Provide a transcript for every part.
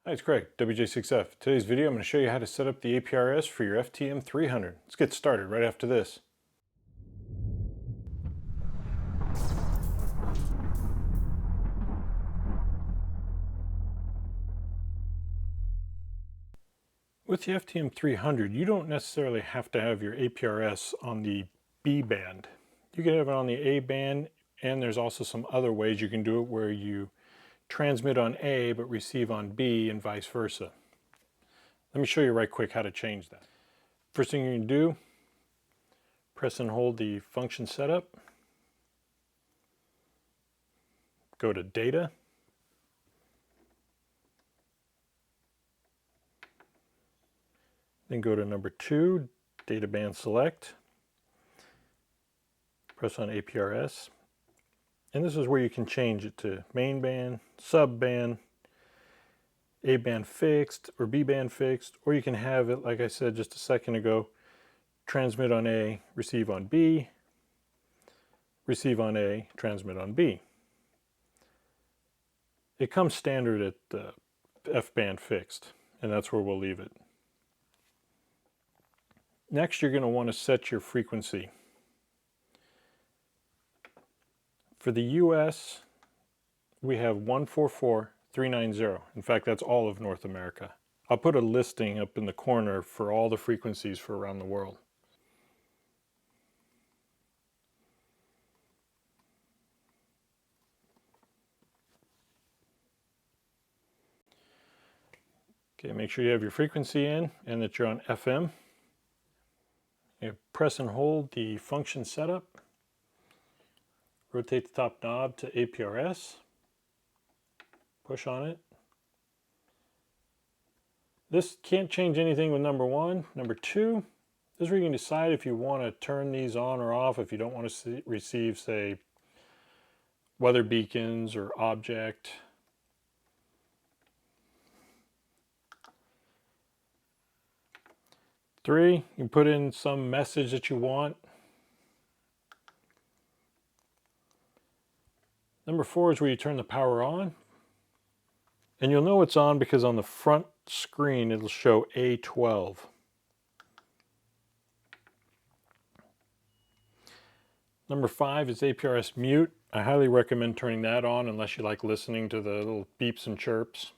Hi, it's Craig, WJ6F. Today's video, I'm going to show you how to set up the APRS for your FTM-300. Let's get started right after this. With the FTM-300, you don't necessarily have to have your APRS on the B band. You can have it on the A band, and there's also some other ways you can do it where you transmit on A but receive on B and vice versa. Let me show you right quick how to change that. First thing you can do, press and hold the function setup. Go to Data. Then go to number 2, Data Band Select. Press on APRS. And this is where you can change it to main band, sub band, A band fixed, or B band fixed, or you can have it, like I said just a second ago, transmit on A, receive on B, receive on A, transmit on B. It comes standard at the F band fixed, and that's where we'll leave it. Next, you're going to want to set your frequency. For the US, we have 144,390. In fact, that's all of North America. I'll put a listing up in the corner for all the frequencies for around the world. Okay, make sure you have your frequency in and that you're on FM. You press and hold the function setup. Rotate the top knob to APRS. Push on it. This can't change anything with number 1. Number 2, this is where you can decide if you want to turn these on or off, if you don't want to receive, say, weather beacons or object. Three, you can put in some message that you want. Number 4 is where you turn the power on. And you'll know it's on because on the front screen it'll show A12. Number 5 is APRS mute. I highly recommend turning that on unless you like listening to the little beeps and chirps.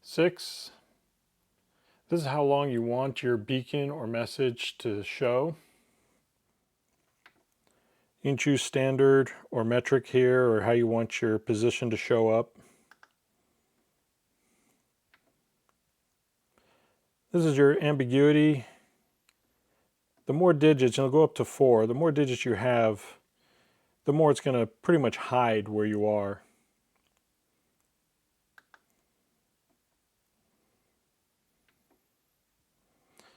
6, this is how long you want your beacon or message to show. You can choose standard or metric here, or how you want your position to show up. This is your ambiguity. The more digits, and it'll go up to 4, the more digits you have, the more it's going to pretty much hide where you are.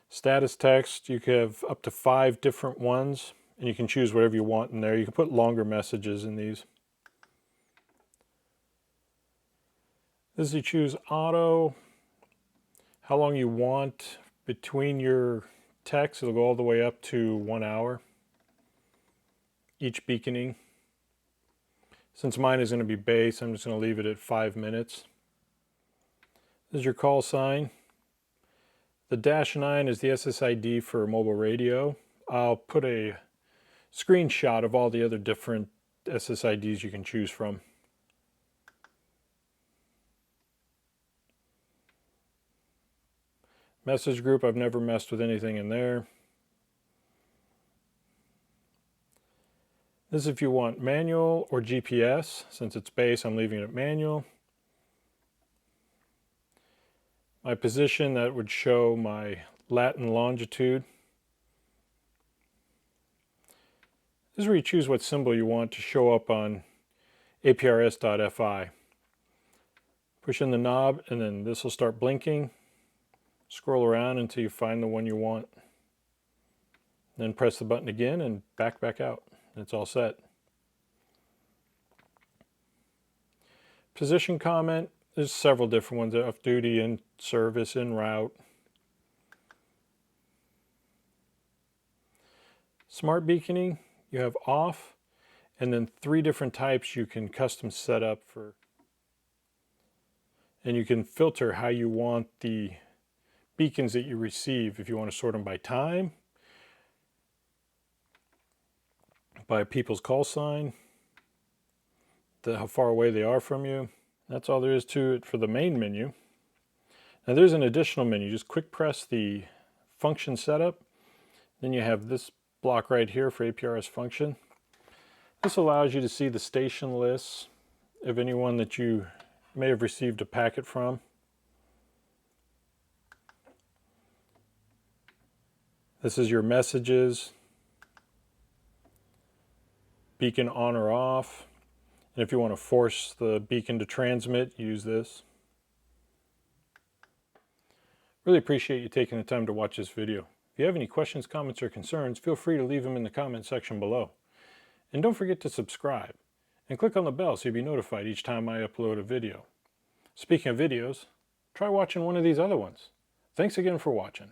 Status text, you can have up to 5 different ones, and you can choose whatever you want in there. You can put longer messages in these. This is you choose auto, how long you want between your text. It'll go all the way up to 1 hour, each beaconing. Since mine is going to be base, I'm just going to leave it at 5 minutes. This is your call sign. The -9 is the SSID for mobile radio. I'll put a screenshot of all the other different SSIDs you can choose from. Message group, I've never messed with anything in there. This is if you want manual or GPS. Since it's base, I'm leaving it at manual. My position, that would show my lat and longitude. This is where you choose what symbol you want to show up on aprs.fi. Push in the knob and then this will start blinking. Scroll around until you find the one you want. Then press the button again and back out. It's all set. Position comment, there's several different ones: off duty, in service, en route. Smart beaconing, you have off, and then 3 different types you can custom set up for. And you can filter how you want the beacons that you receive, if you want to sort them by time, by people's call sign, how far away they are from you. That's all there is to it for the main menu. Now there's an additional menu. Just quick press the function setup. Then you have this block right here for APRS function. This allows you to see the station lists of anyone that you may have received a packet from. This is your messages, beacon on or off. And if you want to force the beacon to transmit, use this. Really appreciate you taking the time to watch this video. If you have any questions, comments, or concerns, feel free to leave them in the comment section below. And don't forget to subscribe and click on the bell so you'll be notified each time I upload a video. Speaking of videos, try watching one of these other ones. Thanks again for watching.